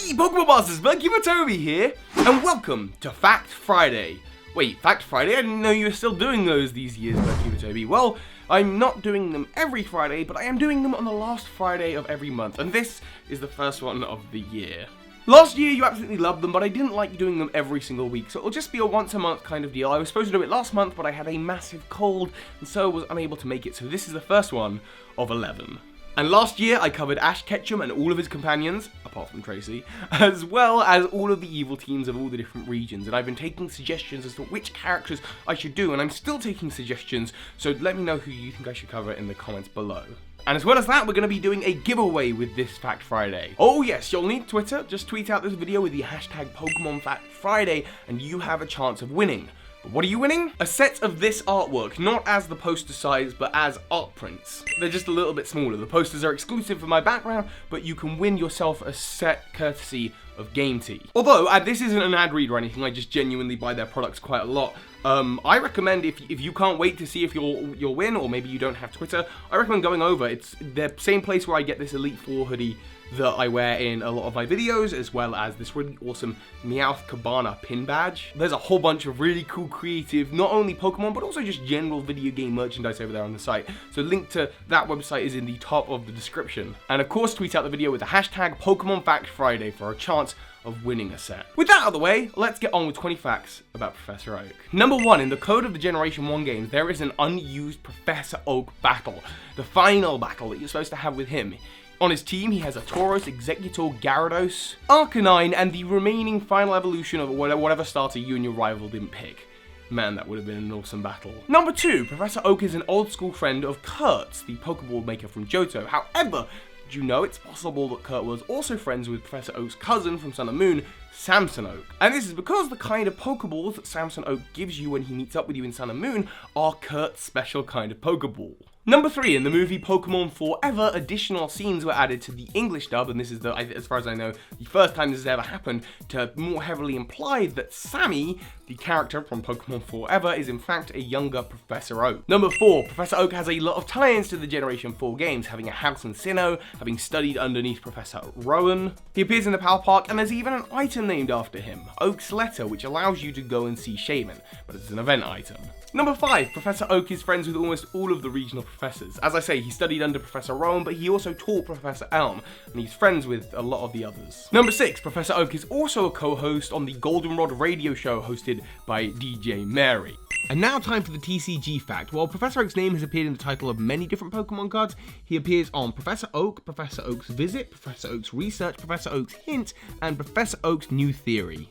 Hey, Pokemon Masters, Toby here, and welcome to Fact Friday. Wait, Fact Friday? I didn't know you were still doing those these years, Toby. Well, I'm not doing them every Friday, but I am doing them on the last Friday of every month, and this is the first one of the year. Last year, you absolutely loved them, but I didn't like doing them every single week, so it'll just be a once-a-month kind of deal. I was supposed to do it last month, but I had a massive cold, and so was unable to make it, so this is the first one of 11. And last year, I covered Ash Ketchum and all of his companions, apart from Tracy, as well as all of the evil teams of all the different regions. And I've been taking suggestions as to which characters I should do, and I'm still taking suggestions, so let me know who you think I should cover in the comments below. And as well as that, we're going to be doing a giveaway with this Fact Friday. Oh yes, you'll need Twitter. Just tweet out this video with the hashtag Pokemon Fact Friday, and you have a chance of winning. What are you winning? A set of this artwork, not as the poster size, but as art prints. They're just a little bit smaller. The posters are exclusive for my background, but you can win yourself a set courtesy of Game Tea. Although, this isn't an ad read or anything, I just genuinely buy their products quite a lot. I recommend if you can't wait to see if you'll win, or maybe you don't have Twitter, I recommend going over. It's the same place where I get this Elite 4 hoodie that I wear in a lot of my videos, as well as this really awesome Meowth Cabana pin badge. There's a whole bunch of really cool creative, not only Pokemon, but also just general video game merchandise over there on the site. So link to that website is in the top of the description. And of course, tweet out the video with the hashtag Pokemon Fact Friday for a chance of winning a set. With that out of the way, let's get on with 20 facts about Professor Oak. Number 1, in the code of the Generation 1 games, there is an unused Professor Oak battle. The final battle that you're supposed to have with him. On his team, he has a Tauros, Executor, Gyarados, Arcanine, and the remaining final evolution of whatever starter you and your rival didn't pick. Man, that would have been an awesome battle. Number 2, Professor Oak is an old school friend of Kurt's, the Pokeball maker from Johto. However, did you know it's possible that Kurt was also friends with Professor Oak's cousin from Sun and Moon, Samson Oak? And this is because the kind of Pokeballs that Samson Oak gives you when he meets up with you in Sun and Moon are Kurt's special kind of Pokeball. Number 3, in the movie Pokemon Forever, additional scenes were added to the English dub, and this is, as far as I know, the first time this has ever happened, to more heavily imply that Sammy, the character from Pokemon Forever, is in fact a younger Professor Oak. Number 4, Professor Oak has a lot of tie-ins to the Generation 4 games, having a house in Sinnoh, having studied underneath Professor Rowan. He appears in the Power Park, and there's even an item named after him, Oak's Letter, which allows you to go and see Shaman, but it's an event item. Number 5, Professor Oak is friends with almost all of the regional professors. As I say, he studied under Professor Rowan, but he also taught Professor Elm, and he's friends with a lot of the others. Number 6, Professor Oak is also a co-host on the Goldenrod radio show hosted by DJ Mary. And now time for the TCG fact. While Professor Oak's name has appeared in the title of many different Pokemon cards, he appears on Professor Oak, Professor Oak's Visit, Professor Oak's Research, Professor Oak's Hint, and Professor Oak's New Theory.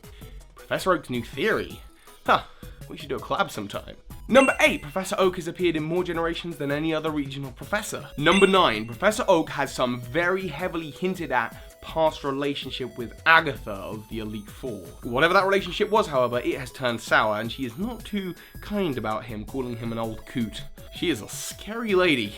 Professor Oak's New Theory? Huh, we should do a collab sometime. Number 8, Professor Oak has appeared in more generations than any other regional professor. Number 9, Professor Oak has some very heavily hinted at past relationship with Agatha of the Elite Four. Whatever that relationship was, however, it has turned sour, and she is not too kind about him, calling him an old coot. She is a scary lady.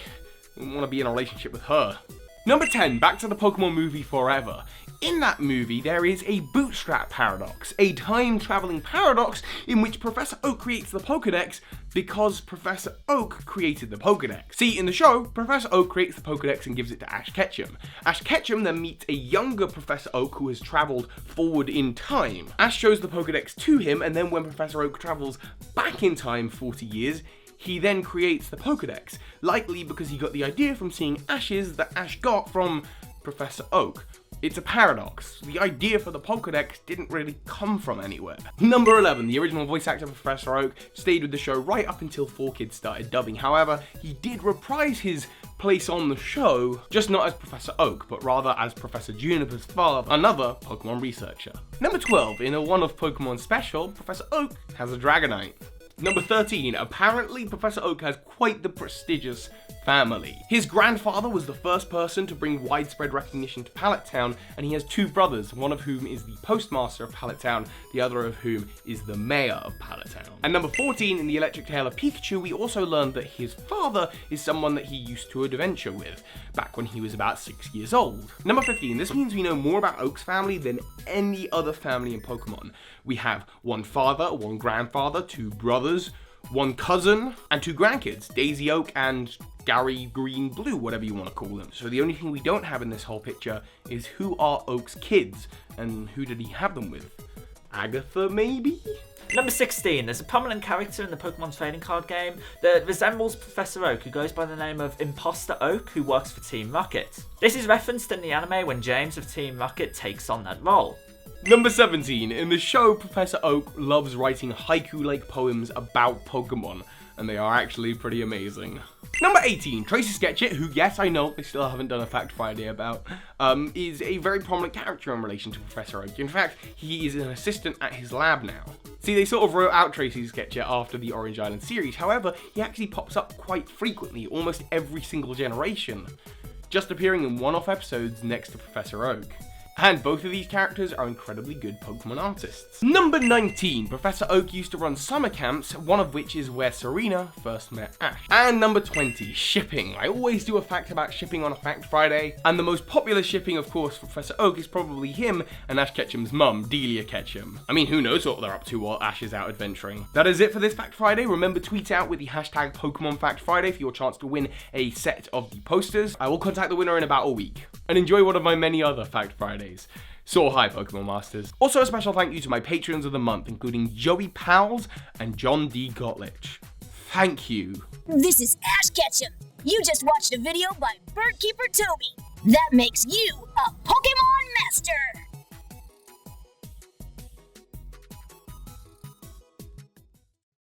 Wouldn't want to be in a relationship with her. Number 10, back to the Pokemon movie Forever. In that movie, there is a bootstrap paradox, a time-traveling paradox in which Professor Oak creates the Pokedex because Professor Oak created the Pokedex. See, in the show, Professor Oak creates the Pokedex and gives it to Ash Ketchum. Ash Ketchum then meets a younger Professor Oak who has travelled forward in time. Ash shows the Pokedex to him, and then when Professor Oak travels back in time 40 years, he then creates the Pokedex, likely because he got the idea from seeing ashes that Ash got from Professor Oak. It's a paradox. The idea for the Pokedex didn't really come from anywhere. Number 11, the original voice actor for Professor Oak stayed with the show right up until 4Kids started dubbing. However, he did reprise his place on the show, just not as Professor Oak, but rather as Professor Juniper's father, another Pokemon researcher. Number 12, in a one-off Pokemon special, Professor Oak has a Dragonite. Number 13, apparently Professor Oak has quite the prestigious family. His grandfather was the first person to bring widespread recognition to Pallet Town, and he has 2 brothers, one of whom is the postmaster of Pallet Town, the other of whom is the mayor of Pallet Town. And number 14, in the Electric Tale of Pikachu, we also learned that his father is someone that he used to adventure with, back when he was about 6 years old. Number 15, this means we know more about Oak's family than any other family in Pokemon. We have 1 father, 1 grandfather, 2 brothers, 1 cousin, and 2 grandkids, Daisy Oak and Gary, Green, Blue, whatever you want to call them. So the only thing we don't have in this whole picture is who are Oak's kids, and who did he have them with? Agatha, maybe? Number 16, there's a prominent character in the Pokemon trading card game that resembles Professor Oak, who goes by the name of Imposter Oak, who works for Team Rocket. This is referenced in the anime when James of Team Rocket takes on that role. Number 17, in the show, Professor Oak loves writing haiku-like poems about Pokemon, and they are actually pretty amazing. Number 18, Tracy Sketchit, who, yes, I know, I still haven't done a Fact Friday about, is a very prominent character in relation to Professor Oak. In fact, he is an assistant at his lab now. See, they sort of wrote out Tracy Sketchit after the Orange Island series, however, he actually pops up quite frequently, almost every single generation, just appearing in one-off episodes next to Professor Oak. And both of these characters are incredibly good Pokemon artists. Number 19, Professor Oak used to run summer camps, one of which is where Serena first met Ash. And number 20, shipping. I always do a fact about shipping on a Fact Friday, and the most popular shipping, of course, for Professor Oak is probably him and Ash Ketchum's mum, Delia Ketchum. I mean, who knows what they're up to while Ash is out adventuring. That is it for this Fact Friday. Remember, tweet out with the hashtag Pokemon Fact Friday for your chance to win a set of the posters. I will contact the winner in about a week. And enjoy one of my many other Fact Fridays. So hi, Pokemon Masters. Also a special thank you to my patrons of the month, including Joey Powles and Jon D Gottlitch. Thank you. This is Ash Ketchum. You just watched a video by Birdkeeper Toby. That makes you a Pokemon Master.